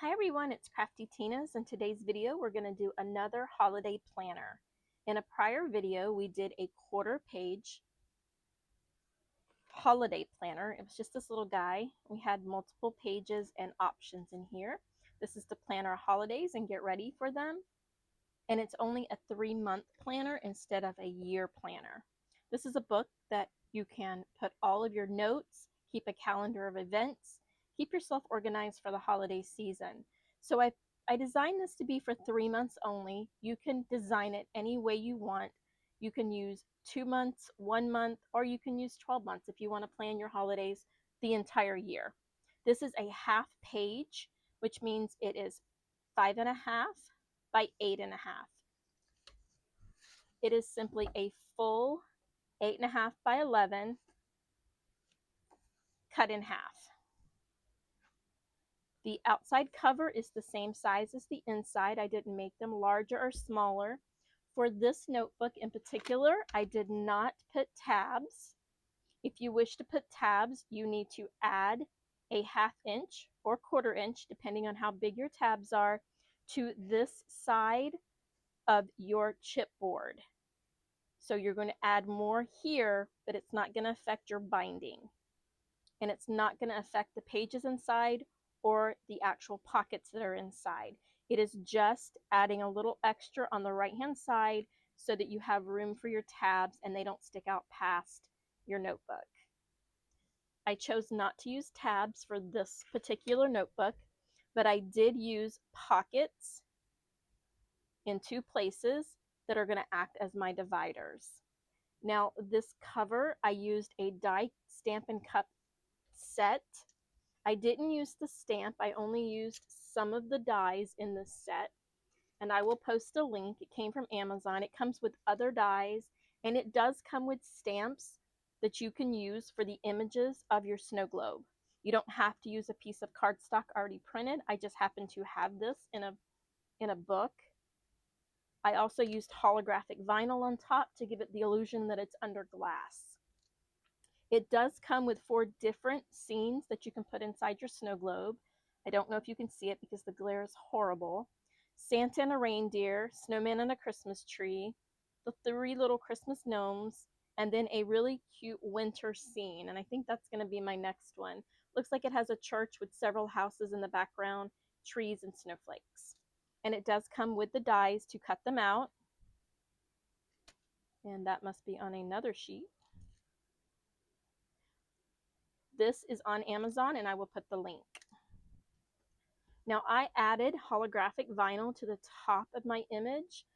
Hi everyone, it's Crafty Tina's. In today's video, we're going to do another holiday planner. In a prior video, we did a quarter-page holiday planner. It was just this little guy. We had multiple pages and options in here. This is to plan our holidays and get ready for them. And it's only a 3-month planner instead of a year planner. This is a book that you can put all of your notes, keep a calendar of events, keep yourself organized for the holiday season. So I designed this to be for 3 months only. You can design it any way you want. You can use 2 months, 1 month, or you can use 12 months if you want to plan your holidays the entire year. This is a half page, which means it is 5.5 by 8.5. It is simply a full 8.5 by 11 cut in half. The outside cover is the same size as the inside. I didn't make them larger or smaller. For this notebook in particular, I did not put tabs. If you wish to put tabs, you need to add a 1/2 inch or 1/4 inch, depending on how big your tabs are, to this side of your chipboard. So you're going to add more here, but it's not going to affect your binding. And it's not going to affect the pages inside or the actual pockets that are inside. It is just adding a little extra on the right-hand side so that you have room for your tabs and they don't stick out past your notebook. I chose not to use tabs for this particular notebook, but I did use pockets in 2 places that are going to act as my dividers. Now, this cover, I used a die Stampin' Cup set. I didn't use the stamp. I only used some of the dies in this set, and I will post a link. It came from Amazon. It comes with other dies, and it does come with stamps that you can use for the images of your snow globe. You don't have to use a piece of cardstock already printed. I just happen to have this in a book. I also used holographic vinyl on top to give it the illusion that it's under glass. It does come with 4 different scenes that you can put inside your snow globe. I don't know if you can see it because the glare is horrible. Santa and a reindeer, snowman and a Christmas tree, the 3 little Christmas gnomes, and then a really cute winter scene. And I think that's going to be my next one. Looks like it has a church with several houses in the background, trees, and snowflakes. And it does come with the dies to cut them out. And that must be on another sheet. This is on Amazon, and I will put the link. Now, I added holographic vinyl to the top of my image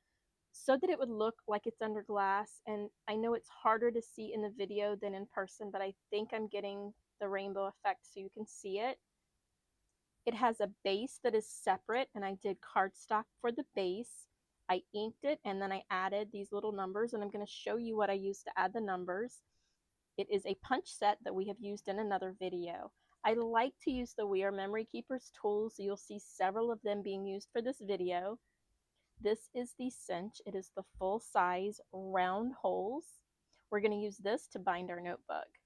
so that it would look like it's under glass. And I know it's harder to see in the video than in person, but I think I'm getting the rainbow effect so you can see it. It has a base that is separate, and I did cardstock for the base. I inked it, and then I added these little numbers, and I'm going to show you what I used to add the numbers. It is a punch set that we have used in another video. I like to use the We Are Memory Keepers tools. You'll see several of them being used for this video. This is the Cinch. It is the full size round holes. We're going to use this to bind our notebook.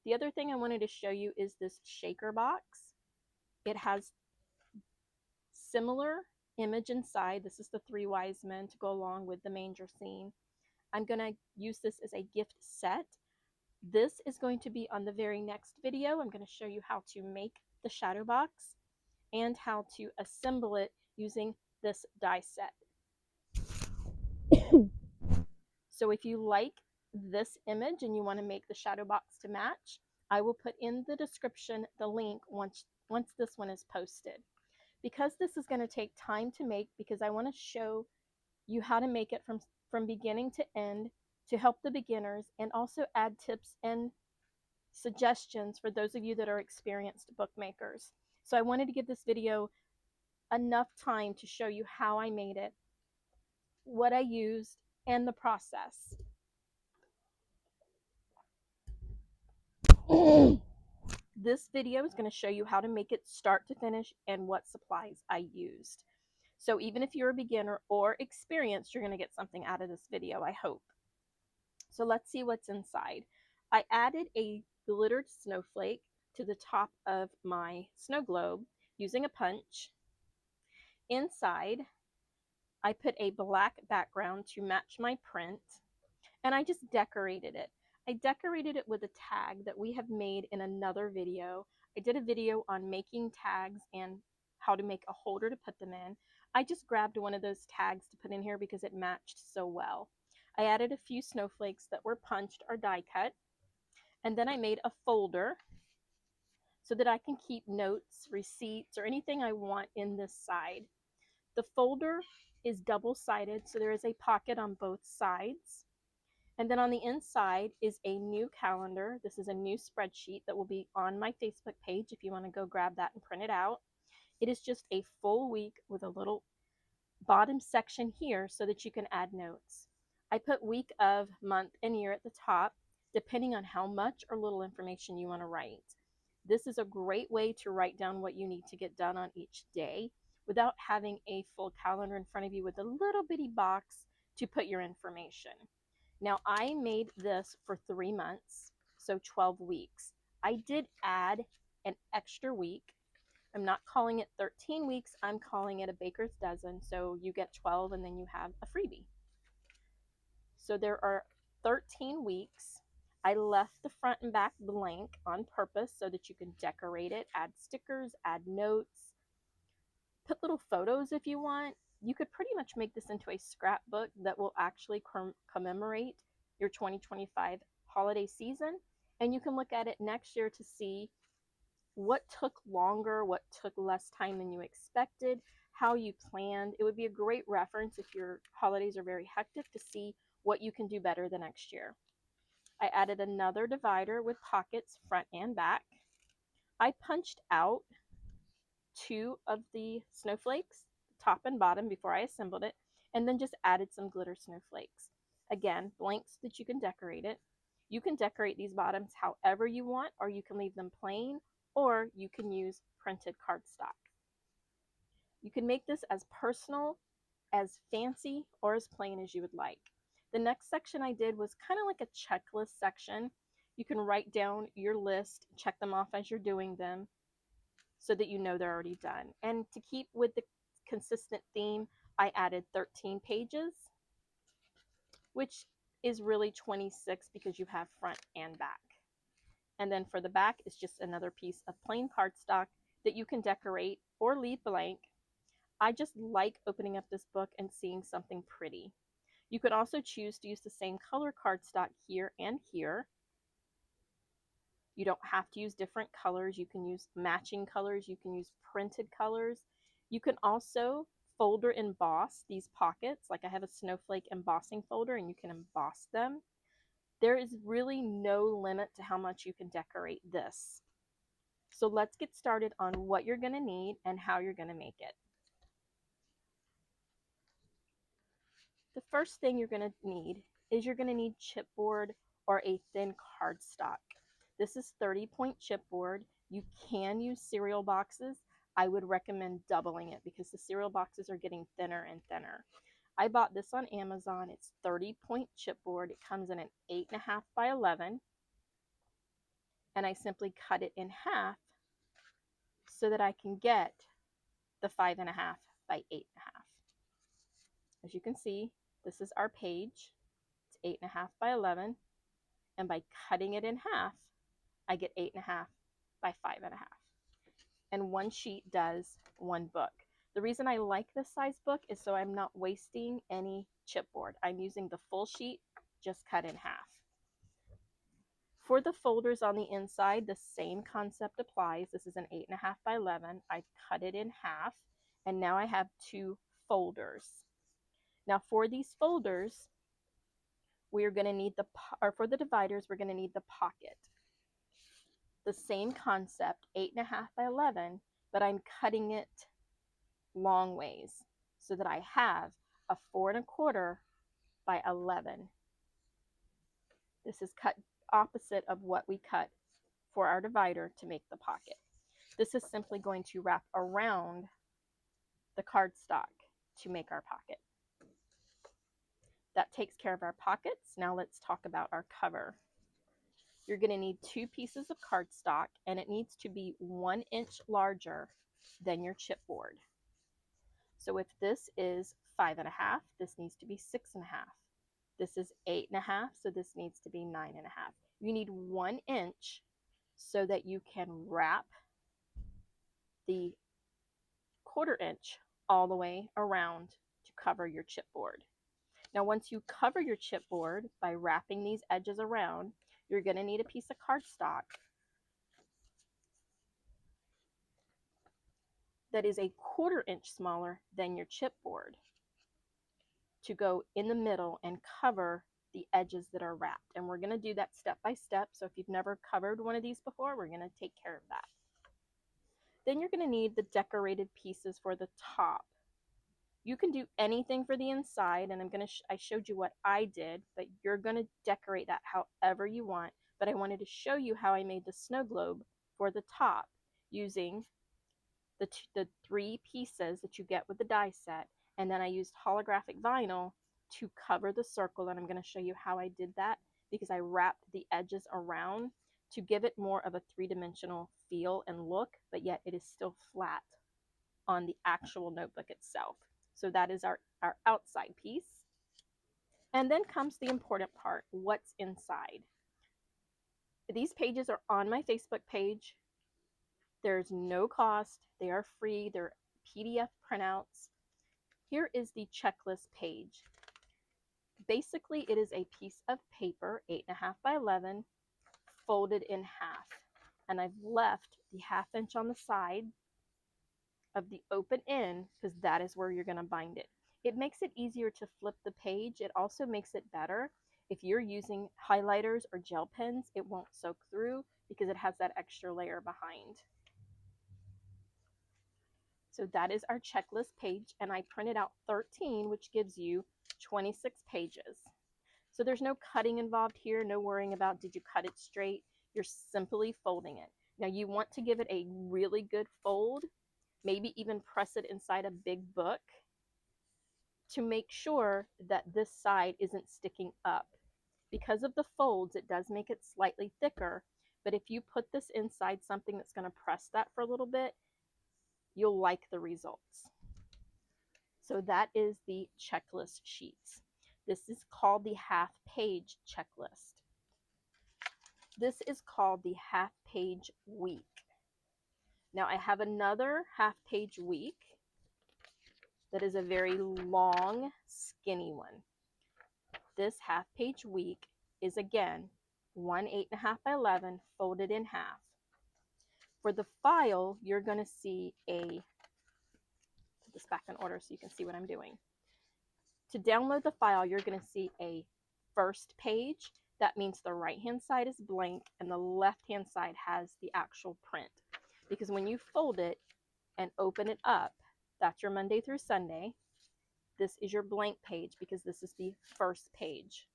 The other thing I wanted to show you is this shaker box. It has similar image inside. This is the 3 wise men to go along with the manger scene. I'm going to use this as a gift set. This is going to be on the very next video. I'm going to show you how to make the shadow box and how to assemble it using this die set. So if you like this image and you want to make the shadow box to match, I will put in the description the link once this one is posted. Because this is going to take time to make, because I want to show you how to make it from beginning to end to help the beginners, and also add tips and suggestions for those of you that are experienced bookmakers. So I wanted to give this video enough time to show you how I made it, what I used, and the process. This video is going to show you how to make it start to finish and what supplies I used. So even if you're a beginner or experienced, you're going to get something out of this video, I hope. So let's see what's inside. I added a glittered snowflake to the top of my snow globe using a punch. Inside, I put a black background to match my print, and I just decorated it. I decorated it with a tag that we have made in another video. I did a video on making tags and how to make a holder to put them in. I just grabbed one of those tags to put in here because it matched so well. I added a few snowflakes that were punched or die cut, and then I made a folder so that I can keep notes, receipts, or anything I want in this side. The folder is double-sided, so there is a pocket on both sides. And then on the inside is a new calendar. This is a new spreadsheet that will be on my Facebook page if you want to go grab that and print it out. It is just a full week with a little bottom section here so that you can add notes. I put week of, month, and year at the top, depending on how much or little information you want to write. This is a great way to write down what you need to get done on each day without having a full calendar in front of you with a little bitty box to put your information. Now, I made this for 3 months, so 12 weeks. I did add an extra week. I'm not calling it 13 weeks, I'm calling it a baker's dozen. So you get 12 and then you have a freebie. So there are 13 weeks. I left the front and back blank on purpose so that you can decorate it, add stickers, add notes, put little photos if you want. You could pretty much make this into a scrapbook that will actually commemorate your 2025 holiday season. And you can look at it next year to see what took longer, what took less time than you expected, how you planned. It would be a great reference if your holidays are very hectic to see what you can do better the next year. I added another divider with pockets front and back. I punched out 2 of the snowflakes, top and bottom, before I assembled it, and then just added some glitter snowflakes. Again, blanks that you can decorate it. You can decorate these bottoms however you want, or you can leave them plain, or you can use printed cardstock. You can make this as personal, as fancy, or as plain as you would like. The next section I did was kind of like a checklist section. You can write down your list, check them off as you're doing them, so that you know they're already done. And to keep with the consistent theme, I added 13 pages, which is really 26 because you have front and back. And then for the back, it's just another piece of plain cardstock that you can decorate or leave blank. I just like opening up this book and seeing something pretty. You could also choose to use the same color cardstock here and here. You don't have to use different colors. You can use matching colors. You can use printed colors. You can also folder emboss these pockets. Like I have a snowflake embossing folder and you can emboss them. There is really no limit to how much you can decorate this. So let's get started on what you're going to need and how you're going to make it. The first thing you're going to need is you're going to need chipboard or a thin cardstock. This is 30-point chipboard. You can use cereal boxes. I would recommend doubling it because the cereal boxes are getting thinner and thinner. I bought this on Amazon. It's 30-point chipboard. It comes in an 8.5 by 11, and I simply cut it in half so that I can get the 5.5 by 8.5. As you can see, this is our page. It's 8.5 by 11, and by cutting it in half, I get 8.5 by 5.5. And one sheet does one book. The reason I like this size book is so I'm not wasting any chipboard. I'm using the full sheet, just cut in half. For the folders on the inside, the same concept applies. This is an 8.5 by 11. I cut it in half, and now I have 2 folders. Now for these folders, we are going to need or for the dividers, we're going to need the pocket. The same concept, 8.5 by 11, but I'm cutting it long ways so that I have a 4.25 by 11. This is cut opposite of what we cut for our divider to make the pocket. This is simply going to wrap around the cardstock to make our pocket. That takes care of our pockets. Now let's talk about our cover. You're going to need 2 pieces of cardstock, and it needs to be 1 inch larger than your chipboard. So if this is 5.5, this needs to be 6.5. This is 8.5, so this needs to be 9.5. You need 1 inch so that you can wrap the 1/4 inch all the way around to cover your chipboard. Now, once you cover your chipboard by wrapping these edges around, you're going to need a piece of cardstock that is a 1/4 inch smaller than your chipboard to go in the middle and cover the edges that are wrapped. And we're going to do that step by step. So if you've never covered one of these before, we're going to take care of that. Then you're going to need the decorated pieces for the top. You can do anything for the inside, and I showed you what I did, but you're going to decorate that however you want. But I wanted to show you how I made the snow globe for the top using the 3 pieces that you get with the die set, and then I used holographic vinyl to cover the circle, and I'm going to show you how I did that because I wrapped the edges around to give it more of a 3-dimensional feel and look, but yet it is still flat on the actual notebook itself. So that is our outside piece. And then comes the important part, what's inside. These pages are on my Facebook page. There's no cost. They are free. They're PDF printouts. Here is the checklist page. Basically, it is a piece of paper, 8.5 by 11, folded in half. And I've left the 1/2 inch on the side of the open end because that is where you're going to bind it. It makes it easier to flip the page. It also makes it better. If you're using highlighters or gel pens, it won't soak through because it has that extra layer behind. So that is our checklist page, and I printed out 13, which gives you 26 pages. So there's no cutting involved here, no worrying about did you cut it straight. You're simply folding it. Now you want to give it a really good fold, maybe even press it inside a big book to make sure that this side isn't sticking up. Because of the folds, it does make it slightly thicker, but if you put this inside something that's going to press that for a little bit, you'll like the results. So that is the checklist sheets. This is called the 1/2 page checklist. This is called the 1/2 page week. Now I have another 1/2 page week that is a very long, skinny one. This 1/2 page week is again 1 8.5 by 11 folded in half. For the file, you're going to see put this back in order so you can see what I'm doing. To download the file, you're going to see a first page. That means the right-hand side is blank and the left-hand side has the actual print. Because when you fold it and open it up, that's your Monday through Sunday. This is your blank page because this is the first page.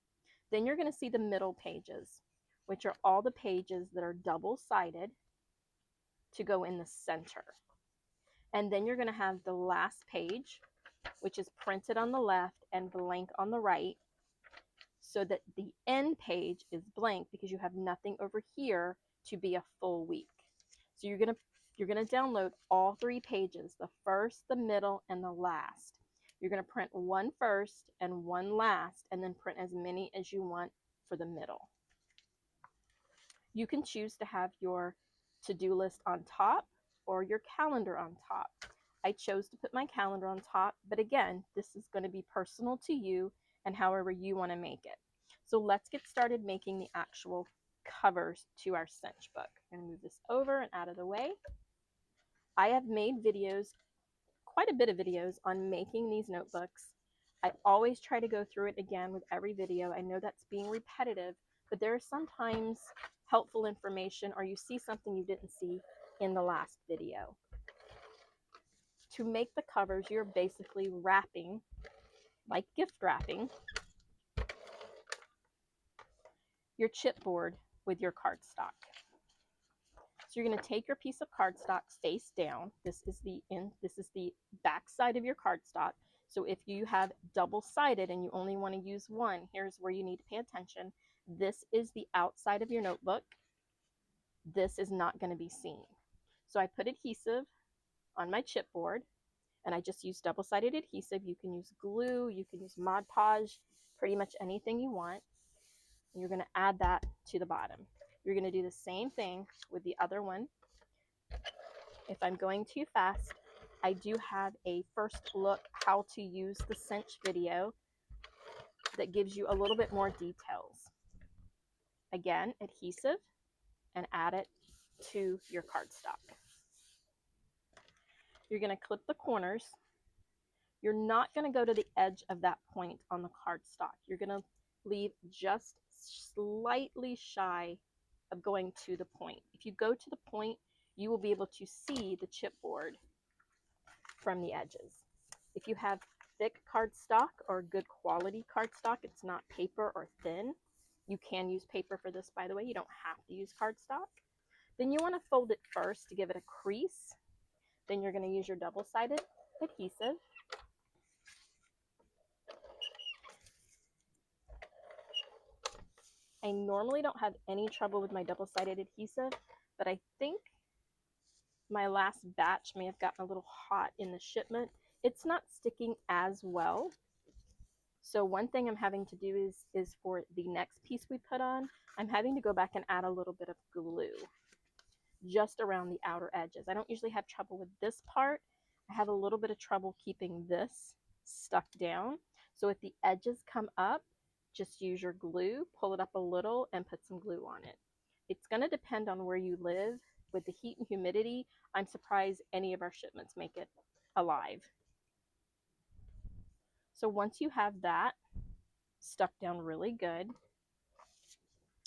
Then you're going to see the middle pages, which are all the pages that are double-sided to go in the center. And then you're going to have the last page, which is printed on the left and blank on the right, so that the end page is blank because you have nothing over here to be a full week. So you're going to download all 3 pages, the first, the middle, and the last. You're going to print 1 first and 1 last, and then print as many as you want for the middle. You can choose to have your to-do list on top or your calendar on top. I chose to put my calendar on top, but again, this is going to be personal to you and however you want to make it. So let's get started making the actual covers to our Cinch book. I'm going to move this over and out of the way. I have made videos, quite a bit of videos, on making these notebooks. I always try to go through it again with every video. I know that's being repetitive, but there is sometimes helpful information or you see something you didn't see in the last video. To make the covers, you're basically wrapping, like gift wrapping, your chipboard with your cardstock. So you're going to take your piece of cardstock face down. This is the back side of your cardstock. So if you have double-sided and you only want to use one, here's where you need to pay attention. This is the outside of your notebook. This is not going to be seen. So I put adhesive on my chipboard, and I just use double-sided adhesive. You can use glue, you can use Mod Podge, pretty much anything you want. And you're going to add that to the bottom. You're going to do the same thing with the other one. If I'm going too fast, I do have a first look how to use the cinch video that gives you a little bit more details. Again, adhesive, and add it to your cardstock. You're going to clip the corners. You're not going to go to the edge of that point on the cardstock. You're going to leave just slightly shy of going to the point. If you go to the point, you will be able to see the chipboard from the edges. If you have thick cardstock or good quality cardstock, it's not paper or thin. You can use paper for this, by the way. You don't have to use cardstock. Then you want to fold it first to give it a crease. Then you're going to use your double-sided adhesive. I normally don't have any trouble with my double-sided adhesive, but I think my last batch may have gotten a little hot in the shipment. It's not sticking as well. So one thing I'm having to do is for the next piece we put on, I'm having to go back and add a little bit of glue just around the outer edges. I don't usually have trouble with this part. I have a little bit of trouble keeping this stuck down. So if the edges come up, just use your glue, pull it up a little, and put some glue on it. It's going to depend on where you live. With the heat and humidity, I'm surprised any of our shipments make it alive. So once you have that stuck down really good,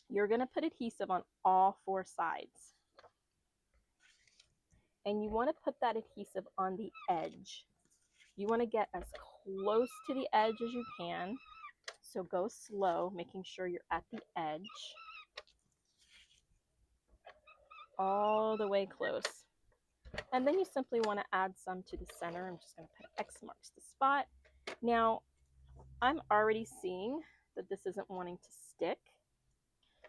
you're going to put adhesive on all four sides. And you want to put that adhesive on the edge. You want to get as close to the edge as you can. So go slow, making sure you're at the edge. All the way close. And then you simply want to add some to the center. I'm just going to put X marks the spot. Now, I'm already seeing that this isn't wanting to stick.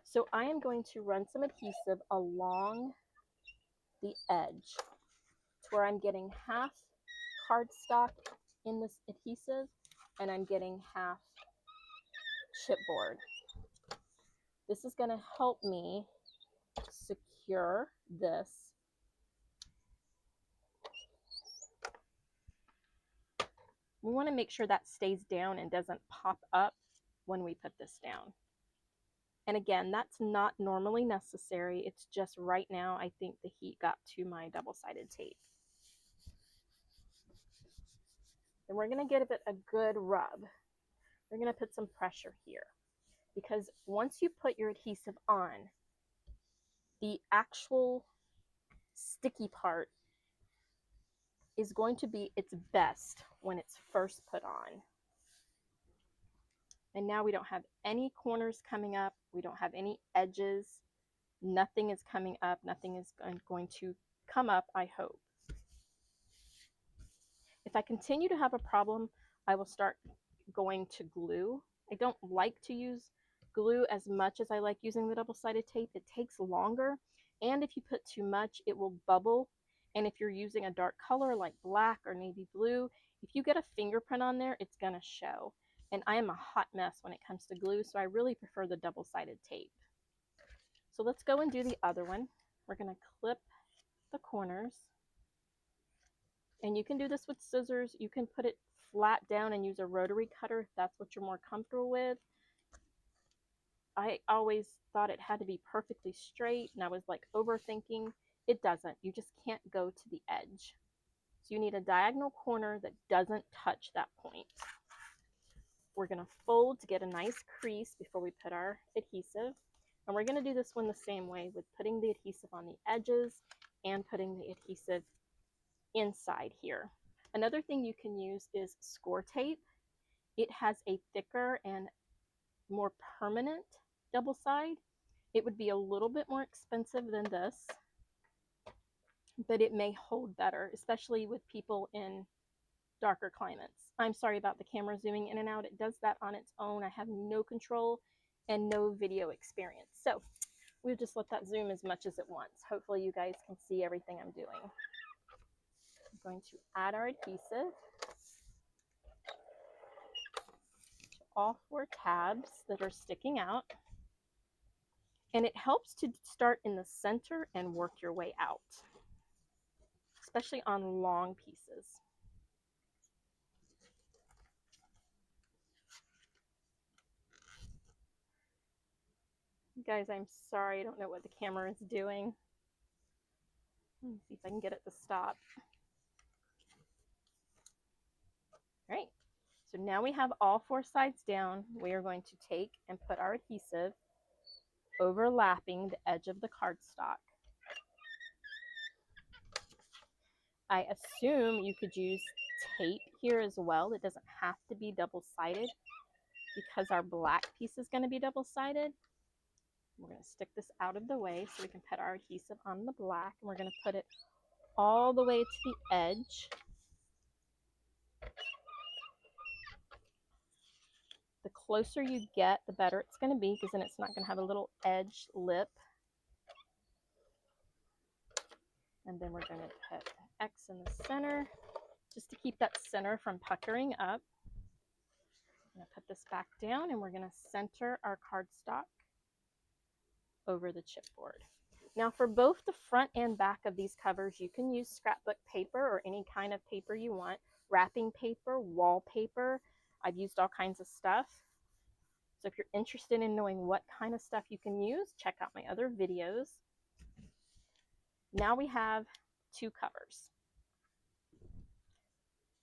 So I am going to run some adhesive along the edge to where I'm getting half cardstock in this adhesive and I'm getting half chipboard. This is going to help me secure this. We want to make sure that stays down and doesn't pop up when we put this down. And again, that's not normally necessary. It's just right now I think the heat got to my double-sided tape. Then we're going to give it a good rub. We're going to put some pressure here because once you put your adhesive on, the actual sticky part is going to be its best when it's first put on. And now we don't have any corners coming up. We don't have any edges. Nothing is coming up. Nothing is going to come up, I hope. If I continue to have a problem, I will start going to glue. I don't like to use glue as much as I like using the double-sided tape. It takes longer, and if you put too much, it will bubble. And if you're using a dark color like black or navy blue, if you get a fingerprint on there, it's going to show. And I am a hot mess when it comes to glue, so I really prefer the double-sided tape. So let's go and do the other one. We're going to clip the corners. And you can do this with scissors. You can put it flat down and use a rotary cutter if that's what you're more comfortable with. I always thought it had to be perfectly straight, and I was like overthinking. It doesn't. You just can't go to the edge. So you need a diagonal corner that doesn't touch that point. We're going to fold to get a nice crease before we put our adhesive. And we're going to do this one the same way with putting the adhesive on the edges and putting the adhesive inside here. Another thing you can use is score tape. It has a thicker and more permanent double side. It would be a little bit more expensive than this, but it may hold better, especially with people in darker climates. I'm sorry about the camera zooming in and out. It does that on its own. I have no control and no video experience. So we'll just let that zoom as much as it wants. Hopefully you guys can see everything I'm doing. going to add our adhesive to all 4 tabs that are sticking out. And it helps to start in the center and work your way out, especially on long pieces. Guys, I'm sorry, I don't know what the camera is doing. Let me see if I can get it to stop. All right, so now we have all 4 sides down. We are going to take and put our adhesive overlapping the edge of the cardstock. I assume you could use tape here as well. It doesn't have to be double-sided because our black piece is going to be double-sided. We're going to stick this out of the way so we can put our adhesive on the black, and we're going to put it all the way to the edge. The closer you get, the better it's going to be, because then it's not going to have a little edge lip. And then we're going to put an X in the center just to keep that center from puckering up. I'm going to put this back down, and we're going to center our cardstock over the chipboard. Now for both the front and back of these covers, you can use scrapbook paper or any kind of paper you want, wrapping paper, wallpaper. I've used all kinds of stuff. So if you're interested in knowing what kind of stuff you can use, check out my other videos. Now we have 2 covers.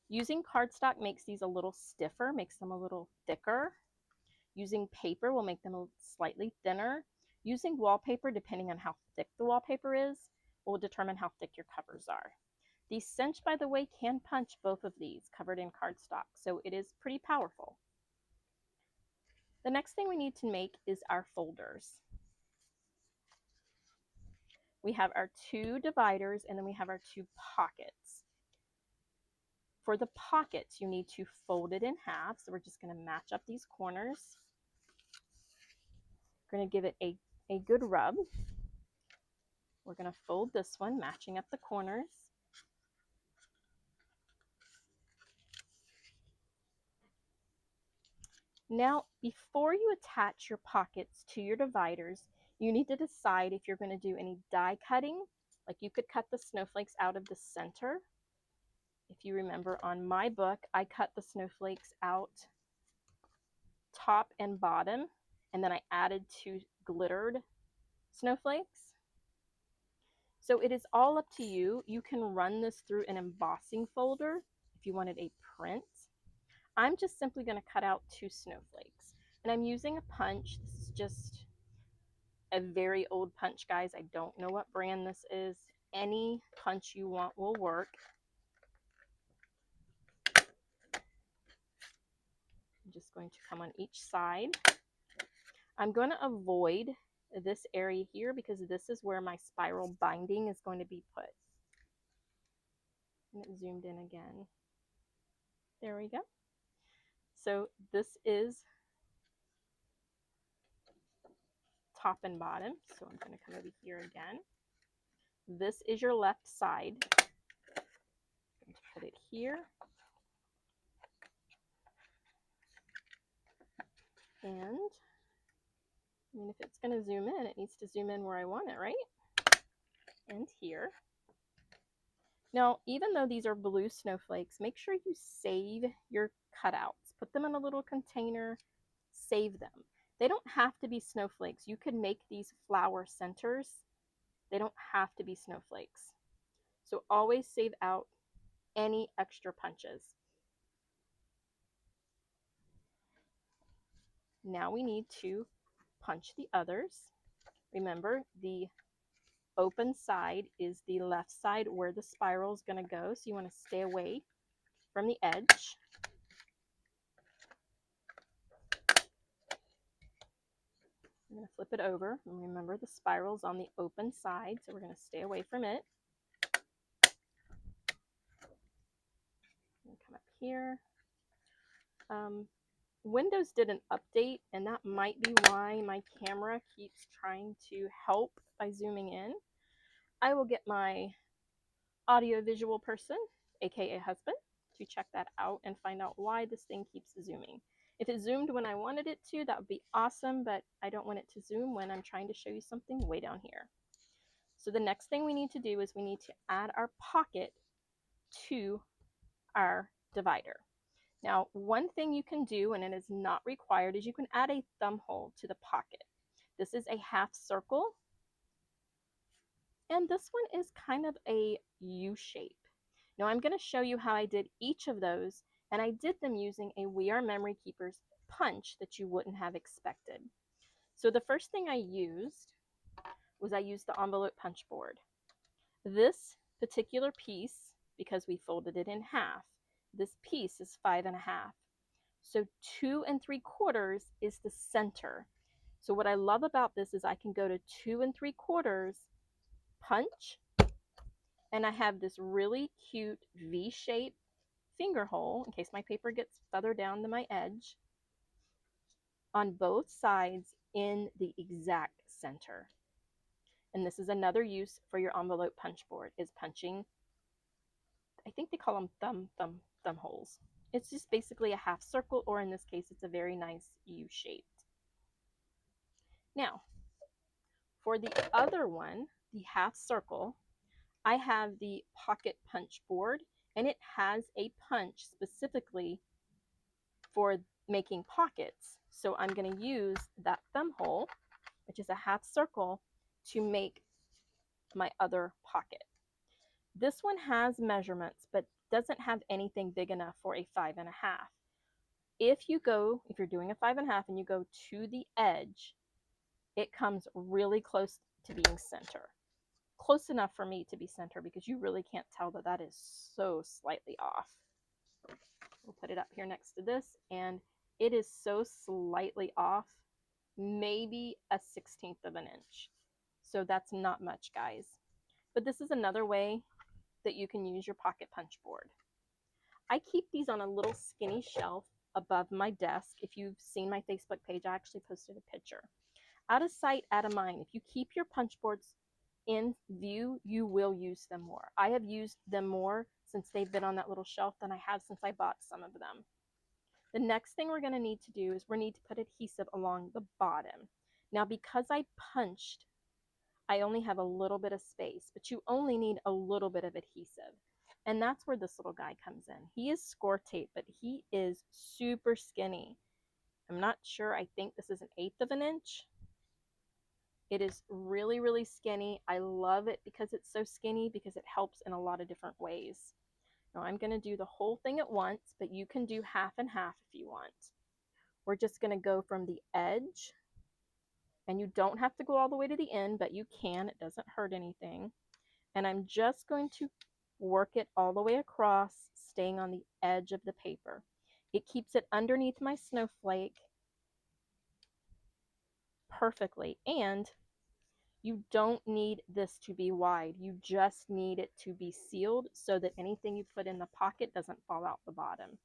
Using cardstock makes these a little stiffer, makes them a little thicker. Using paper will make them slightly thinner. Using wallpaper, depending on how thick the wallpaper is, will determine how thick your covers are. The Cinch, by the way, can punch both of these covered in cardstock, so it is pretty powerful. The next thing we need to make is our folders. We have our 2 dividers, and then we have our 2 pockets. For the pockets, you need to fold it in half, so we're just going to match up these corners. We're going to give it a good rub. We're going to fold this one, matching up the corners. Now, before you attach your pockets to your dividers, you need to decide if you're going to do any die cutting. Like, you could cut the snowflakes out of the center. If you remember on my book, I cut the snowflakes out top and bottom, and then I added 2 glittered snowflakes. So it is all up to you. You can run this through an embossing folder if you wanted a print. I'm just simply going to cut out 2 snowflakes, and I'm using a punch. This is just a very old punch, guys. I don't know what brand this is. Any punch you want will work. I'm just going to come on each side. I'm going to avoid this area here because this is where my spiral binding is going to be put. And it zoomed in again. There we go. So this is top and bottom. So I'm going to come over here again. This is your left side. I'm going to put it here. And I mean, if it's going to zoom in, it needs to zoom in where I want it, right? And here. Now, even though these are blue snowflakes, make sure you save your cutouts. Put them in a little container, save them. They don't have to be snowflakes. You could make these flower centers. They don't have to be snowflakes. So always save out any extra punches. Now we need to punch the others. Remember, the open side is the left side where the spiral is going to go, so you want to stay away from the edge. I'm going to flip it over, and remember the spiral's on the open side, so we're going to stay away from it. Come up here. Windows did an update, and that might be why my camera keeps trying to help by zooming in. I will get my audio-visual person aka husband, to check that out and find out why this thing keeps zooming. If it zoomed when I wanted it to, that would be awesome, but I don't want it to zoom when I'm trying to show you something way down here. So the next thing we need to do is we need to add our pocket to our divider. Now, one thing you can do, and it is not required, is you can add a thumb hole to the pocket. This is a half circle, and this one is kind of a U shape. Now I'm going to show you how I did each of those, and I did them using a We Are Memory Keepers punch that you wouldn't have expected. So the first thing I used was I used the envelope punch board. This particular piece, because we folded it in half, this piece is 5.5. So 2 3/4 is the center. So what I love about this is I can go to 2 3/4, punch, and I have this really cute V-shaped finger hole, in case my paper gets further down to my edge, on both sides in the exact center. And this is another use for your envelope punch board, is punching, I think they call them thumb holes. It's just basically a half circle, or in this case, it's a very nice U-shaped. Now, for the other one, the half circle, I have the pocket punch board, and it has a punch specifically for making pockets. So I'm going to use that thumb hole, which is a half circle, to make my other pocket. This one has measurements, but doesn't have anything big enough for a 5.5. If you're doing a 5.5 and you go to the edge, it comes really close to being center. Close enough for me to be center, because you really can't tell that that is so slightly off. We'll put it up here next to this, and it is so slightly off, maybe a 1/16 of an inch. So that's not much, guys. But this is another way that you can use your pocket punch board. I keep these on a little skinny shelf above my desk. If you've seen my Facebook page, I actually posted a picture. Out of sight, out of mind. If you keep your punch boards in view, you will use them more. I have used them more since they've been on that little shelf than I have since I bought some of them. The next thing we're going to need to do is we need to put adhesive along the bottom. Now, because I punched, I only have a little bit of space, but you only need a little bit of adhesive. And that's where this little guy comes in. He is score tape, but he is super skinny. I'm not sure. I think this is 1/8 of an inch. It is really, really skinny. I love it because it's so skinny, because it helps in a lot of different ways. Now I'm going to do the whole thing at once, but you can do half and half if you want. We're just going to go from the edge, and you don't have to go all the way to the end, but you can. It doesn't hurt anything. And I'm just going to work it all the way across, staying on the edge of the paper. It keeps it underneath my snowflake perfectly, and you don't need this to be wide. You just need it to be sealed so that anything you put in the pocket doesn't fall out the bottom.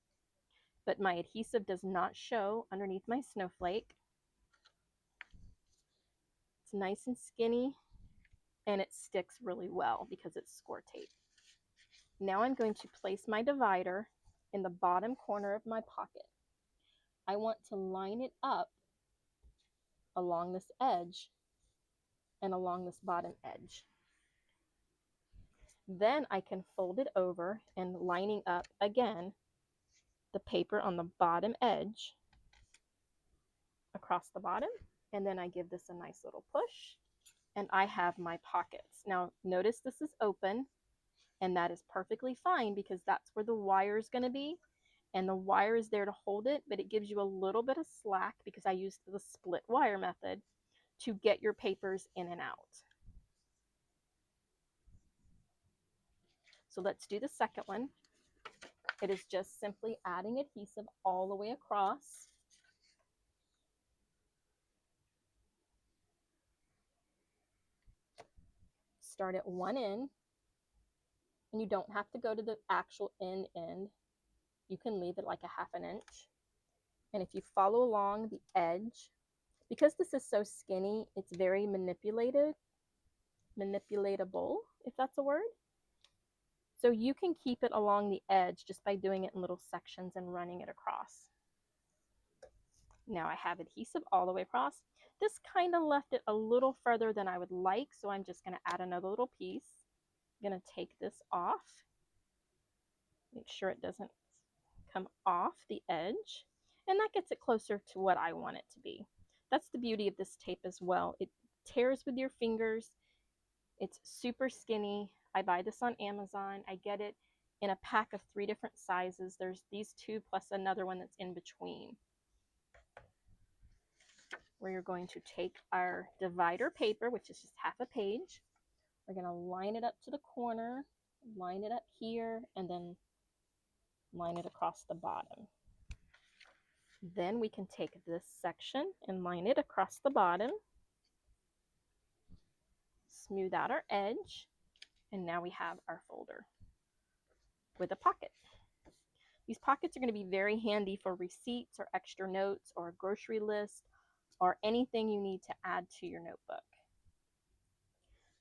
But my adhesive does not show underneath my snowflake. It's nice and skinny, and it sticks really well because it's score tape. Now I'm going to place my divider in the bottom corner of my pocket. I want to line it up along this edge and along this bottom edge. Then I can fold it over and lining up again the paper on the bottom edge across the bottom, and then I give this a nice little push, and I have my pockets. Now notice this is open, and that is perfectly fine because that's where the wire is going to be, and the wire is there to hold it, but it gives you a little bit of slack because I used the split wire method to get your papers in and out. So let's do the second one. It is just simply adding adhesive all the way across. Start at one end, and you don't have to go to the actual end. You can leave it like a 1/2 inch. And if you follow along the edge, because this is so skinny, it's very manipulatable, if that's a word. So you can keep it along the edge just by doing it in little sections and running it across. Now I have adhesive all the way across. This kind of left it a little further than I would like, so I'm just going to add another little piece. I'm going to take this off. Make sure it doesn't come off the edge. And that gets it closer to what I want it to be. That's the beauty of this tape as well. It tears with your fingers. It's super skinny. I buy this on Amazon. I get it in a pack of 3 different sizes. There's these 2 plus another one that's in between. Where you're going to take our divider paper, which is just half a page. We're going to line it up to the corner, line it up here, and then line it across the bottom. Then we can take this section and line it across the bottom, smooth out our edge, and now we have our folder with a pocket. These pockets are going to be very handy for receipts or extra notes or a grocery list or anything you need to add to your notebook.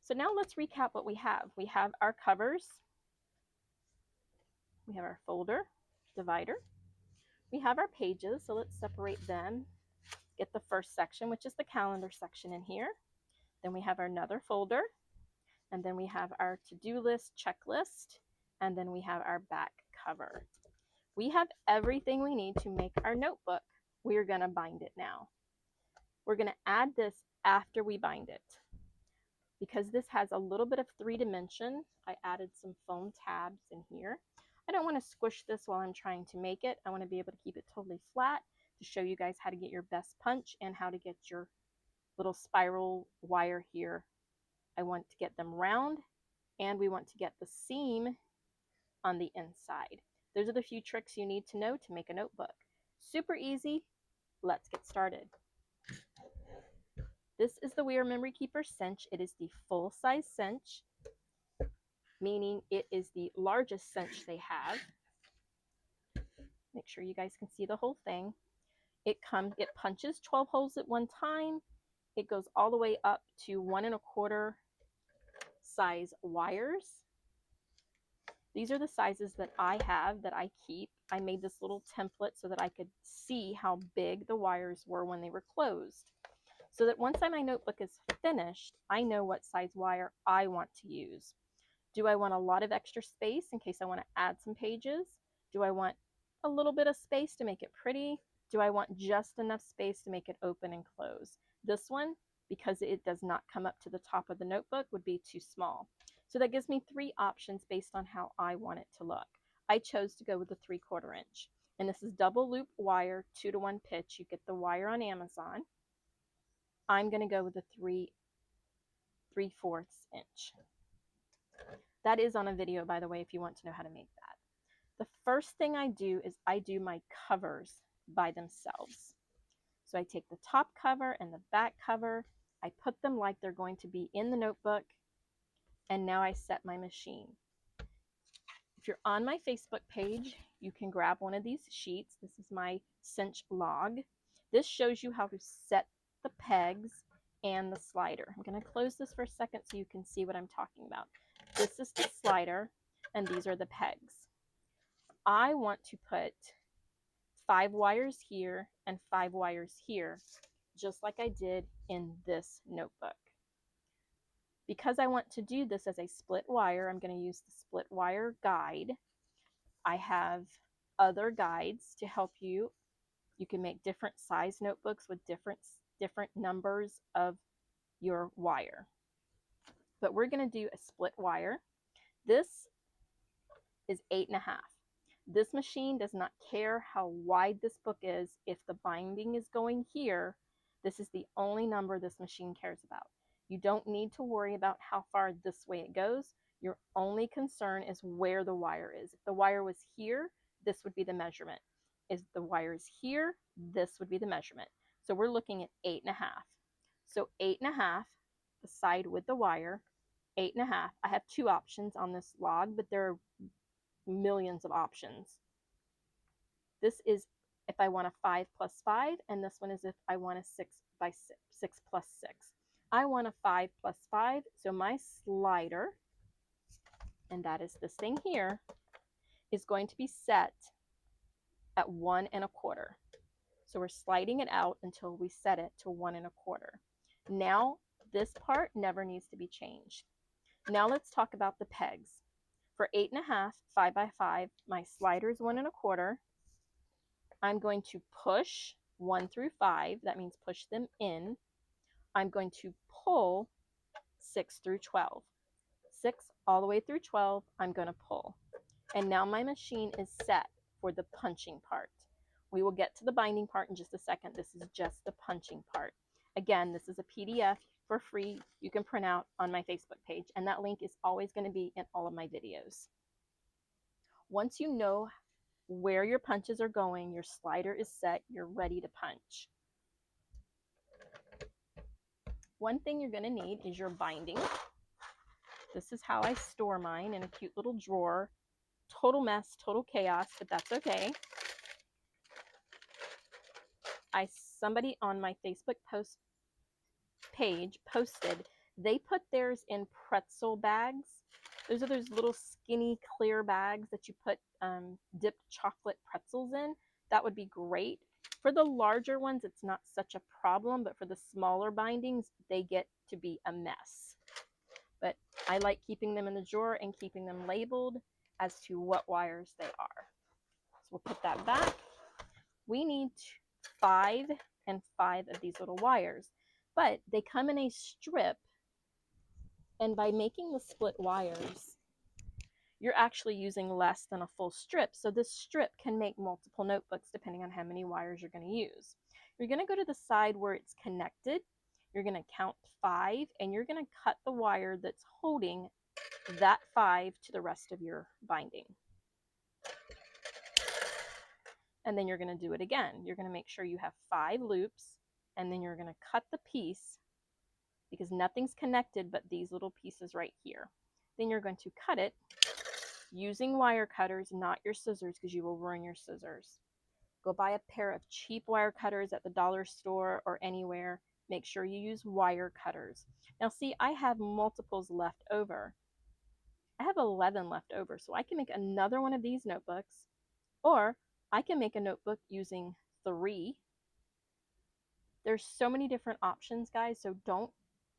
So now let's recap what we have. We have our covers, we have our folder, divider, we have our pages, so let's separate them. Get the first section, which is the calendar section in here. Then we have another folder, and then we have our to-do list, checklist, and then we have our back cover. We have everything we need to make our notebook. We are going to bind it now. We're going to add this after we bind it. Because this has a little bit of 3-dimension, I added some foam tabs in here. I don't want to squish this while I'm trying to make it. I want to be able to keep it totally flat to show you guys how to get your best punch and how to get your little spiral wire here. I want to get them round, and we want to get the seam on the inside. Those are the few tricks you need to know to make a notebook. Super easy. Let's get started. This is the We Are Memory Keeper cinch. It is the full-size cinch, meaning it is the largest cinch they have. Make sure you guys can see the whole thing. It punches 12 holes at one time. It goes all the way up to 1 1/4 size wires. These are the sizes that I have, that I keep. I made this little template so that I could see how big the wires were when they were closed. So that once my notebook is finished, I know what size wire I want to use. Do I want a lot of extra space in case I want to add some pages? Do I want a little bit of space to make it pretty? Do I want just enough space to make it open and close? This one, because it does not come up to the top of the notebook, would be too small. So that gives me 3 options based on how I want it to look. I chose to go with the 3/4 inch. And this is double loop wire, 2-to-1 pitch. You get the wire on Amazon. I'm going to go with the 3/4 inch. That is on a video, by the way, if you want to know how to make that. The first thing I do is I do my covers by themselves. So I take the top cover and the back cover, I put them like they're going to be in the notebook, and now I set my machine. If you're on my Facebook page, you can grab one of these sheets. This is my cinch log. This shows you how to set the pegs and the slider. I'm going to close this for a second so you can see what I'm talking about. This is the slider, and these are the pegs. I want to put 5 wires here and 5 wires here, just like I did in this notebook. Because I want to do this as a split wire, I'm going to use the split wire guide. I have other guides to help you. You can make different size notebooks with different numbers of your wire. But we're going to do a split wire. This is 8.5. This machine does not care how wide this book is. If the binding is going here, this is the only number this machine cares about. You don't need to worry about how far this way it goes. Your only concern is where the wire is. If the wire was here, this would be the measurement. If the wire is here, this would be the measurement. So we're looking at 8.5. So 8.5, the side with the wire, 8.5. I have 2 options on this log, but there are millions of options. This is if I want a 5 plus 5, and this one is if I want a 6 plus 6. I want a 5 plus 5, so my slider and that is this thing here, is going to be set at 1 1/4. So we're sliding it out until we set it to 1 1/4. Now this part never needs to be changed. Now let's talk about the pegs. For 8.5, 5x5, my slider is 1 1/4. I'm going to push 1 through 5. That means push them in. I'm going to pull 6 through 12. 6 all the way through 12, I'm going to pull. And now my machine is set for the punching part. We will get to the binding part in just a second. This is just the punching part. Again, this is a PDF for free you can print out on my Facebook page, and that link is always going to be in all of my videos. Once you know where your punches are going, your slider is set, you're ready to punch. One thing you're going to need is your binding. This is how I store mine, in a cute little drawer. Total mess, total chaos, but that's okay. Somebody on my Facebook post page posted, they put theirs in pretzel bags. Those are those little skinny clear bags that you put dipped chocolate pretzels in. That would be great. For the larger ones, it's not such a problem, but for the smaller bindings, they get to be a mess. But I like keeping them in the drawer and keeping them labeled as to what wires they are. So we'll put that back. We need 5 and 5 of these little wires, but they come in a strip, and by making the split wires, you're actually using less than a full strip. So this strip can make multiple notebooks depending on how many wires you're going to use. You're going to go to the side where it's connected. You're going to count 5, and you're going to cut the wire that's holding that 5 to the rest of your binding. And then you're going to do it again. You're going to make sure you have 5 loops, and then you're going to cut the piece, because nothing's connected but these little pieces right here. Then you're going to cut it using wire cutters, not your scissors, because you will ruin your scissors. Go buy a pair of cheap wire cutters at the dollar store or anywhere. Make sure you use wire cutters. Now see, I have multiples left over. I have 11 left over, so I can make another one of these notebooks, or I can make a notebook using 3. There's so many different options, guys, so don't,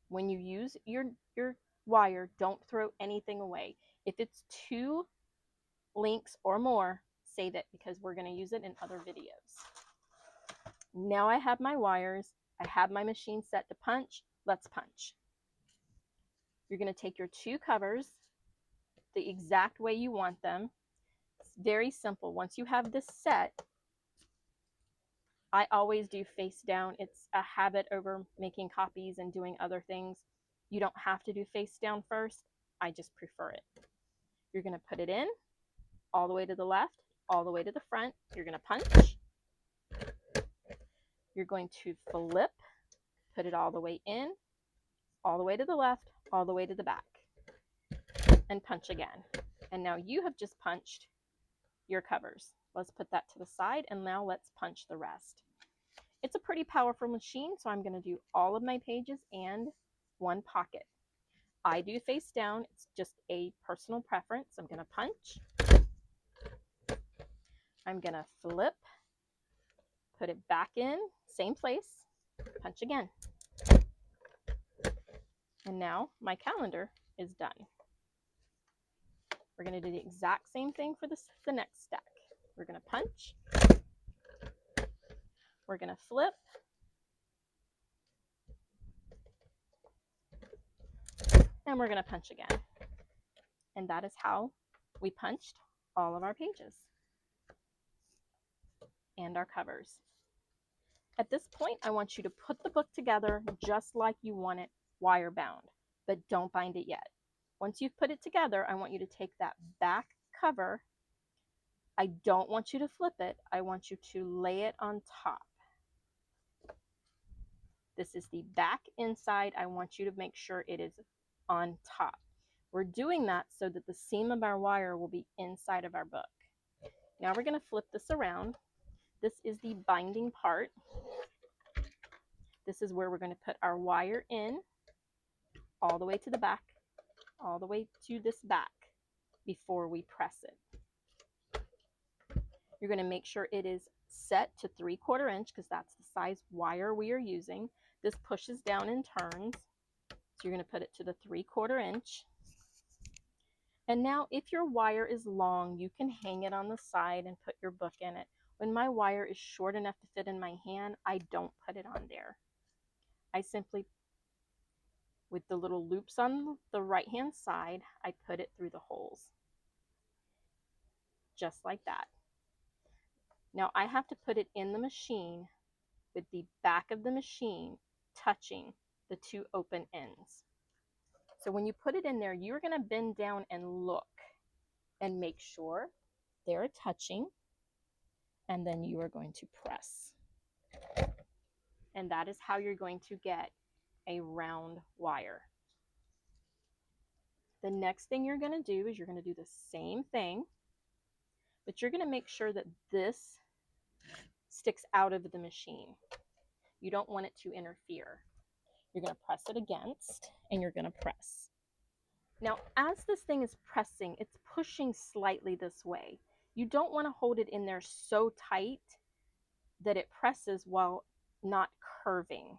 when you use your wire, don't throw anything away. If it's 2 links or more, save it, because we're going to use it in other videos. Now I have my wires. I have my machine set to punch. Let's punch. You're going to take your 2 covers the exact way you want them. It's very simple. Once you have this set, I always do face down. It's a habit over making copies and doing other things. You don't have to do face down first. I just prefer it. You're going to put it in all the way to the left, all the way to the front. You're going to punch. You're going to flip, put it all the way in, all the way to the left, all the way to the back, and punch again. And now you have just punched your covers. Let's put that to the side, and now let's punch the rest. It's a pretty powerful machine, so I'm going to do all of my pages and 1 pocket. I do face down. It's just a personal preference. I'm going to punch. I'm going to flip, put it back in, same place, punch again. And now my calendar is done. We're going to do the exact same thing for the next stack. We're going to punch. We're going to flip. And we're going to punch again. And that is how we punched all of our pages and our covers. At this point, I want you to put the book together just like you want it, wire bound, but don't bind it yet. Once you've put it together, I want you to take that back cover. I don't want you to flip it. I want you to lay it on top. This is the back inside. I want you to make sure it is on top. We're doing that so that the seam of our wire will be inside of our book. Now we're going to flip this around. This is the binding part. This is where we're going to put our wire in all the way to the back, all the way to this back. before we press it. You're going to make sure it is set to 3/4 inch because that's the size wire we are using. This pushes down and turns. So you're going to put it to the 3/4 inch. And now if your wire is long, you can hang it on the side and put your book in it. When my wire is short enough to fit in my hand, I don't put it on there. I simply, with the little loops on the right-hand side, I put it through the holes. Just like that. Now I have to put it in the machine with the back of the machine touching the two open ends. So when you put it in there, you're going to bend down and look and make sure they're touching, and then you are going to press. And that is how you're going to get a round wire. The next thing you're going to do is you're going to do the same thing, but you're going to make sure that this sticks out of the machine. You don't want it to interfere. You're going to press it against, and you're going to press. Now, as this thing is pressing, it's pushing slightly this way. You don't want to hold it in there so tight that it presses while not curving.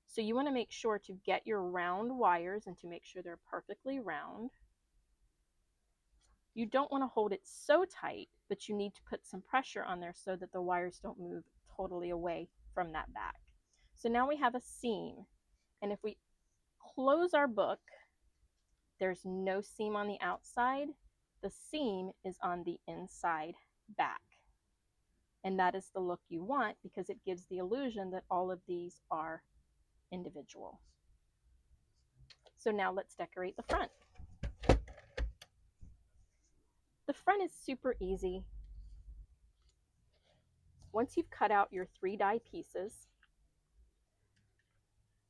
So you want to make sure to get your round wires and to make sure they're perfectly round. You don't want to hold it so tight, but you need to put some pressure on there so that the wires don't move totally away from that back. So now we have a seam, and if we close our book, there's no seam on the outside. The seam is on the inside back. And that is the look you want because it gives the illusion that all of these are individual. So now let's decorate the front. The front is super easy. Once you've cut out your 3 die pieces,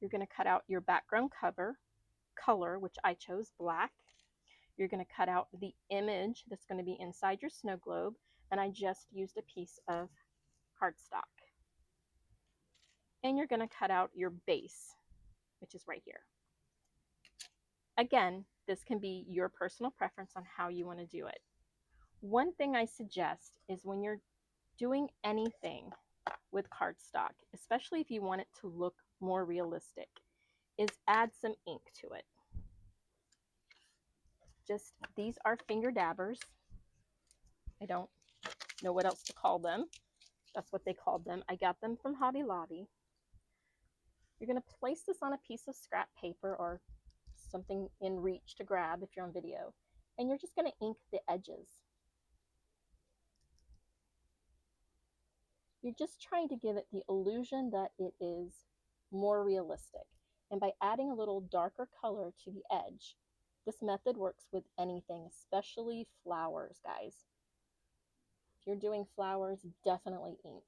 you're going to cut out your background color, which I chose black. You're going to cut out the image that's going to be inside your snow globe, and I just used a piece of cardstock. And you're going to cut out your base, which is right here. Again, this can be your personal preference on how you want to do it. One thing I suggest is when you're doing anything with cardstock, especially if you want it to look more realistic, is add some ink to it. Just, these are finger dabbers. I don't know what else to call them. That's what they called them. I got them from Hobby Lobby. You're going to place this on a piece of scrap paper or something in reach to grab if you're on video, and you're just going to ink the edges. You're just trying to give it the illusion that it is more realistic. And by adding a little darker color to the edge, this method works with anything, especially flowers, guys. If you're doing flowers, definitely ink.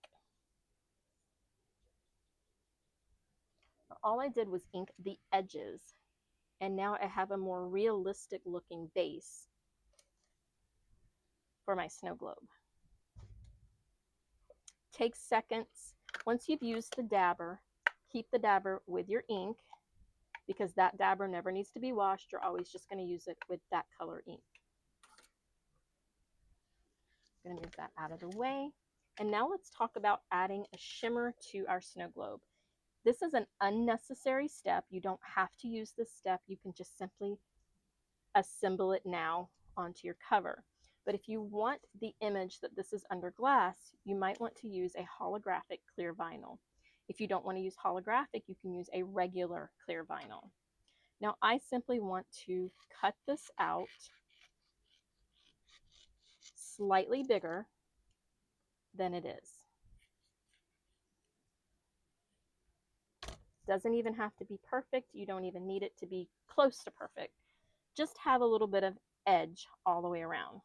All I did was ink the edges, and now I have a more realistic looking base for my snow globe. Takes seconds. Once you've used the dabber, keep the dabber with your ink because that dabber never needs to be washed. You're always just going to use it with that color ink. I'm going to move that out of the way. And now let's talk about adding a shimmer to our snow globe. This is an unnecessary step. You don't have to use this step. You can just simply assemble it now onto your cover. But if you want the image that this is under glass, you might want to use a holographic clear vinyl. If you don't want to use holographic, you can use a regular clear vinyl. Now I simply want to cut this out slightly bigger than it is. Doesn't even have to be perfect. You don't even need it to be close to perfect. Just have a little bit of edge all the way around.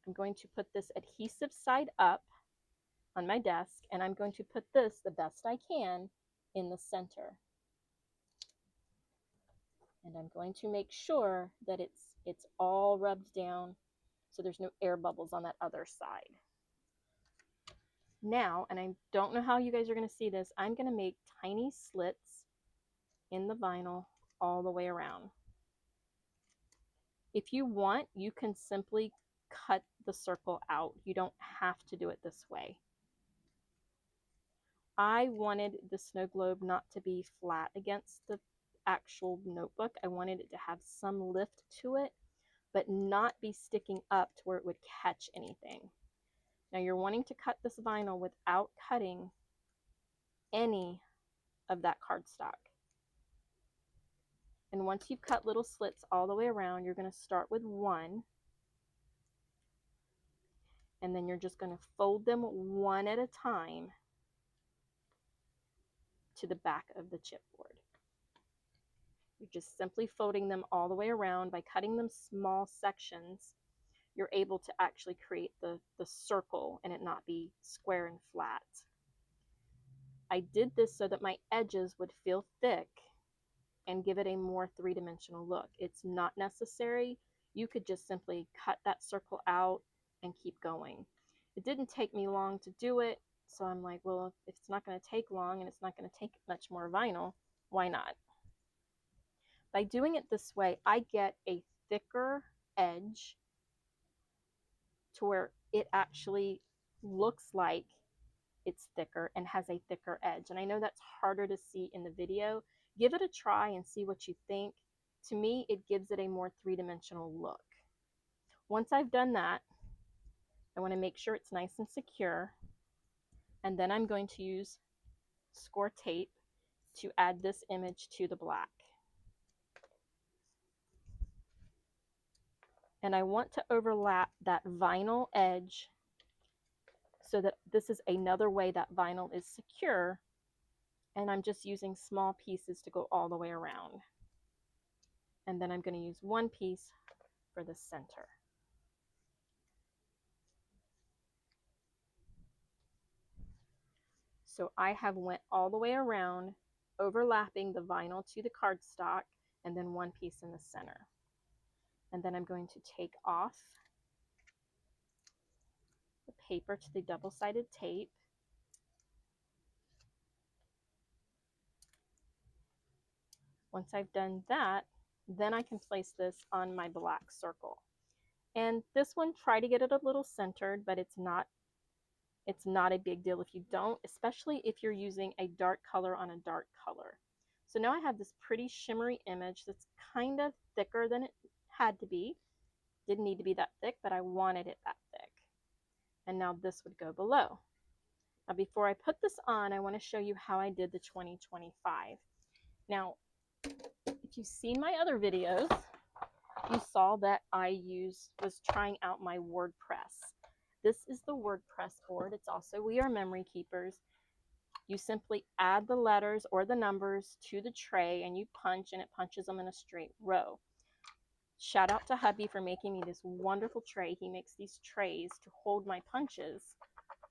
I'm going to put this adhesive side up on my desk, and I'm going to put this the best I can in the center. And I'm going to make sure that it's all rubbed down so there's no air bubbles on that other side. Now, and I don't know how you guys are going to see this, I'm going to make tiny slits in the vinyl all the way around. If you want, you can simply cut the circle out. You don't have to do it this way. I wanted the snow globe not to be flat against the actual notebook. I wanted it to have some lift to it, but not be sticking up to where it would catch anything. Now you're wanting to cut this vinyl without cutting any of that cardstock. And once you've cut little slits all the way around, you're going to start with one, and then you're just going to fold them one at a time to the back of the chipboard. You're just simply folding them all the way around. By cutting them small sections, you're able to actually create the circle and it not be square and flat. I did this so that my edges would feel thick and give it a more three-dimensional look. It's not necessary. You could just simply cut that circle out and keep going. It didn't take me long to do it, so I'm like, well, if it's not going to take long and it's not going to take much more vinyl, why not? By doing it this way, I get a thicker edge to where it actually looks like it's thicker and has a thicker edge. And I know that's harder to see in the video. Give it a try and see what you think. To me, it gives it a more three-dimensional look. Once I've done that, I want to make sure it's nice and secure. And then I'm going to use score tape to add this image to the black. And I want to overlap that vinyl edge so that this is another way that vinyl is secure. And I'm just using small pieces to go all the way around. And then I'm going to use one piece for the center. So I have went all the way around, overlapping the vinyl to the cardstock, and then one piece in the center. And then I'm going to take off the paper to the double-sided tape. Once I've done that, then I can place this on my black circle. And this one, try to get it a little centered, but it's not a big deal if you don't, especially if you're using a dark color on a dark color. So now I have this pretty shimmery image that's kind of thicker than it had to be. Didn't need to be that thick, but I wanted it that thick. And now this would go below. Now before I put this on, I want to show you how I did the 2025. Now, if you've seen my other videos, you saw that I was trying out my WordPress. This is the WordPress board. It's also We Are Memory Keepers. You simply add the letters or the numbers to the tray and you punch, and it punches them in a straight row. Shout out to hubby for making me this wonderful tray. He makes these trays to hold my punches.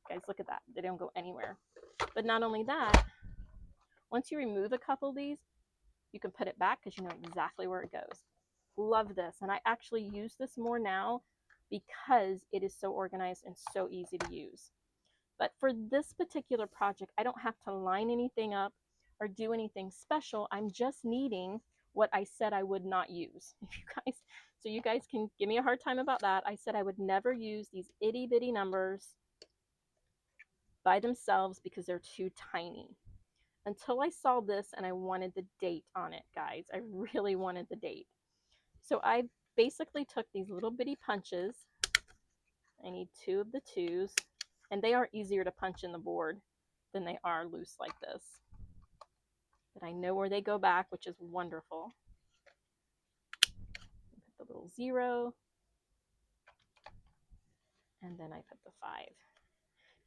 Guys, look at that. They don't go anywhere. But not only that, once you remove a couple of these, you can put it back because you know exactly where it goes. Love this. And I actually use this more now because it is so organized and so easy to use. But for this particular project, I don't have to line anything up or do anything special. I'm just needing what I said I would not use. So you guys can give me a hard time about that. I said I would never use these itty bitty numbers by themselves because they're too tiny. Until I saw this and I wanted the date on it, guys. I really wanted the date. So I basically took these little bitty punches. I need 2 of the 2s, and they are easier to punch in the board than they are loose like this. But I know where they go back, which is wonderful. Put the little 0, and then I put the 5.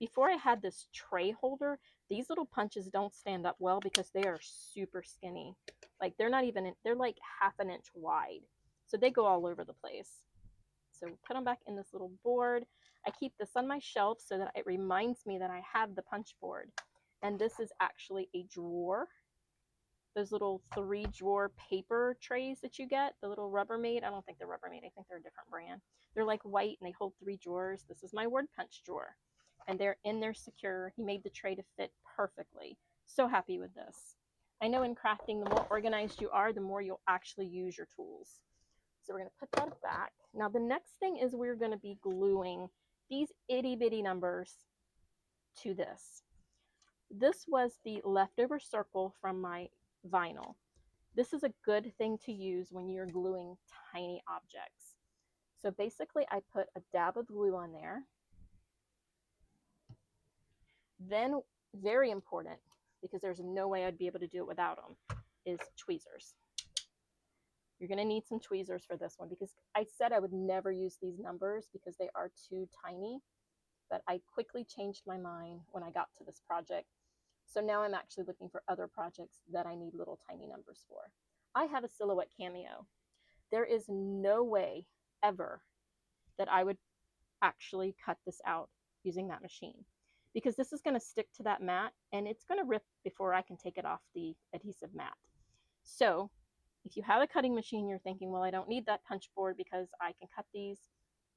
Before I had this tray holder, these little punches don't stand up well because they are super skinny. Like they're like half an inch wide. So they go all over the place. So put them back in this little board. I keep this on my shelf so that it reminds me that I have the punch board. And this is actually a drawer. Those little 3-drawer paper trays that you get, the little Rubbermaid. I don't think they're Rubbermaid. I think they're a different brand. They're like white and they hold 3 drawers. This is my word punch drawer. And they're in there secure. He made the tray to fit perfectly. So happy with this. I know in crafting, the more organized you are, the more you'll actually use your tools. So we're going to put that back. Now the next thing is we're going to be gluing these itty bitty numbers to this. This was the leftover circle from my vinyl. This is a good thing to use when you're gluing tiny objects. So basically I put a dab of glue on there. Then, very important, because there's no way I'd be able to do it without them, is tweezers. You're going to need some tweezers for this one because I said I would never use these numbers because they are too tiny, but I quickly changed my mind when I got to this project. So now I'm actually looking for other projects that I need little tiny numbers for. I have a silhouette cameo. There is no way ever that I would actually cut this out using that machine because this is going to stick to that mat and it's going to rip before I can take it off the adhesive mat. So if you have a cutting machine, you're thinking, well, I don't need that punch board because I can cut these.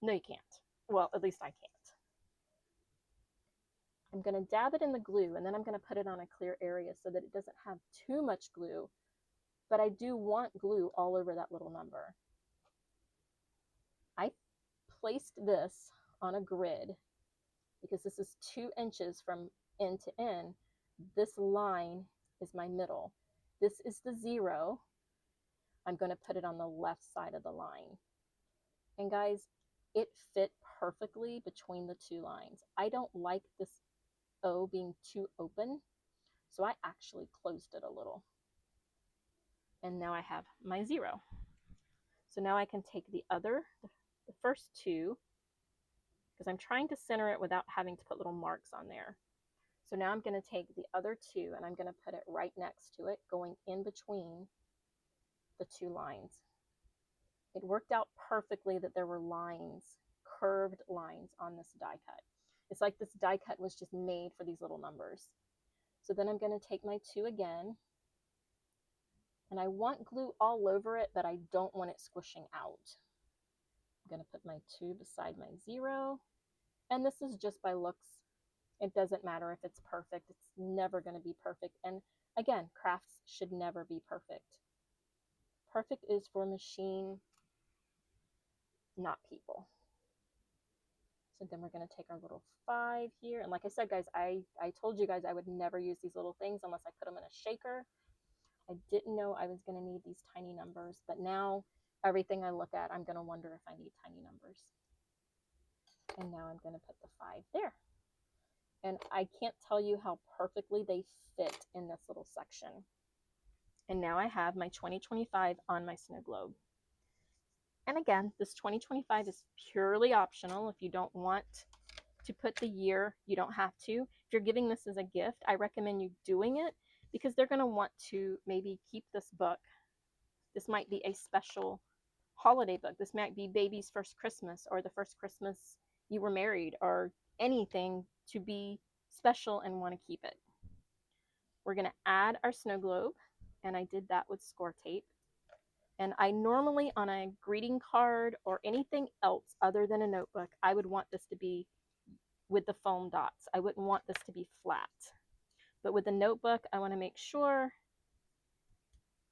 No, you can't. Well, at least I can't. I'm going to dab it in the glue and then I'm going to put it on a clear area so that it doesn't have too much glue, but I do want glue all over that little number. I placed this on a grid because this is 2 inches from end to end. This line is my middle. This is the 0. I'm going to put it on the left side of the line. And guys, it fit perfectly between the 2 lines. I don't like this O being too open, so I actually closed it a little. And now I have my 0. So now I can take the first 2, because I'm trying to center it without having to put little marks on there. So now I'm going to take the other 2 and I'm going to put it right next to it, going in between the 2 lines. It worked out perfectly that there were lines, curved lines on this die cut. It's like this die cut was just made for these little numbers. So then I'm going to take my 2 again, and I want glue all over it, but I don't want it squishing out. I'm going to put my 2 beside my 0, and this is just by looks. It doesn't matter if it's perfect. It's never going to be perfect. And again, crafts should never be perfect. Perfect is for machine, not people. So then we're going to take our little 5 here. And like I said, guys, I told you guys I would never use these little things unless I put them in a shaker. I didn't know I was going to need these tiny numbers, but now everything I look at, I'm going to wonder if I need tiny numbers. And now I'm going to put the 5 there. And I can't tell you how perfectly they fit in this little section. And now I have my 2025 on my snow globe. And again, this 2025 is purely optional. If you don't want to put the year, you don't have to. If you're giving this as a gift, I recommend you doing it because they're going to want to maybe keep this book. This might be a special holiday book. This might be baby's first Christmas or the first Christmas you were married or anything to be special and want to keep it. We're going to add our snow globe, and I did that with score tape. And I normally, on a greeting card or anything else other than a notebook, I would want this to be with the foam dots. I wouldn't want this to be flat. But with a notebook, I want to make sure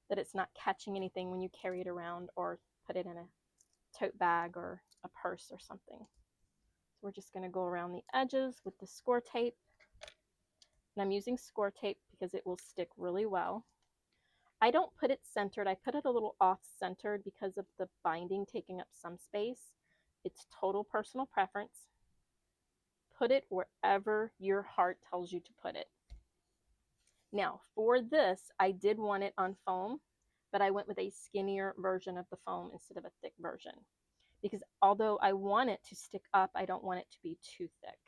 that it's not catching anything when you carry it around or put it in a tote bag or a purse or something. So we're just going to go around the edges with the score tape. And I'm using score tape because it will stick really well. I don't put it centered. I put it a little off-centered because of the binding taking up some space. It's total personal preference. Put it wherever your heart tells you to put it. Now, for this, I did want it on foam, but I went with a skinnier version of the foam instead of a thick version. Because although I want it to stick up, I don't want it to be too thick.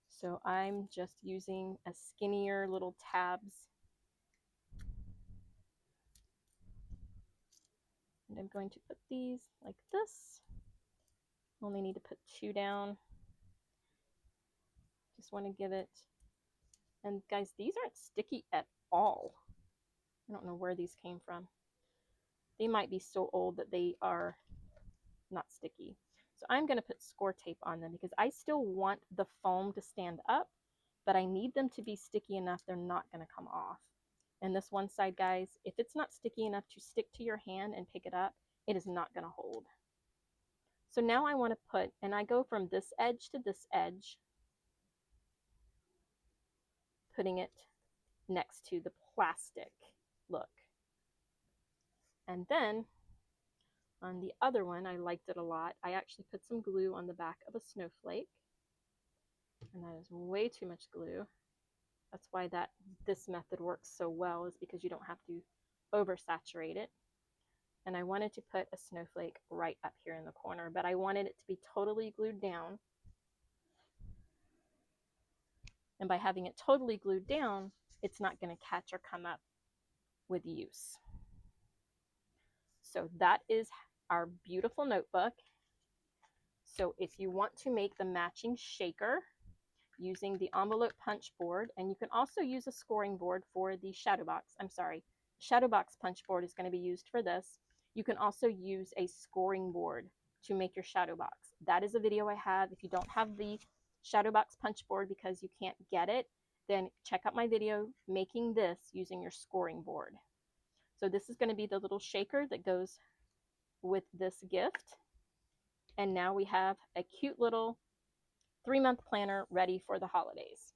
So I'm just using a skinnier little tabs. And I'm going to put these like this. Only need to put 2 down. Just want to give it, and guys, these aren't sticky at all. I don't know where these came from. They might be so old that they are not sticky. So I'm going to put score tape on them because I still want the foam to stand up, but I need them to be sticky enough they're not going to come off. And this one side, guys, if it's not sticky enough to stick to your hand and pick it up, it is not going to hold. So now I want to put, and I go from this edge to this edge, putting it next to the plastic look. And then on the other one, I liked it a lot. I actually put some glue on the back of a snowflake, and that is way too much glue. That's why this method works so well, is because you don't have to oversaturate it. And I wanted to put a snowflake right up here in the corner, but I wanted it to be totally glued down. And by having it totally glued down, it's not going to catch or come up with use. So that is our beautiful notebook. So if you want to make the matching shaker using the envelope punch board, and you can also use a scoring board for the shadow box. I'm sorry, shadow box punch board is going to be used for this. You can also use a scoring board to make your shadow box. That is a video I have. If you don't have the shadow box punch board because you can't get it, then check out my video making this using your scoring board. So this is going to be the little shaker that goes with this gift. And now we have a cute little 3-month planner ready for the holidays.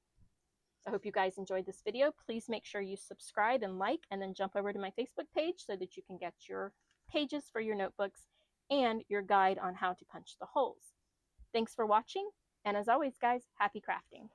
I hope you guys enjoyed this video. Please make sure you subscribe and like, and then jump over to my Facebook page so that you can get your pages for your notebooks and your guide on how to punch the holes. Thanks for watching, and as always, guys, happy crafting.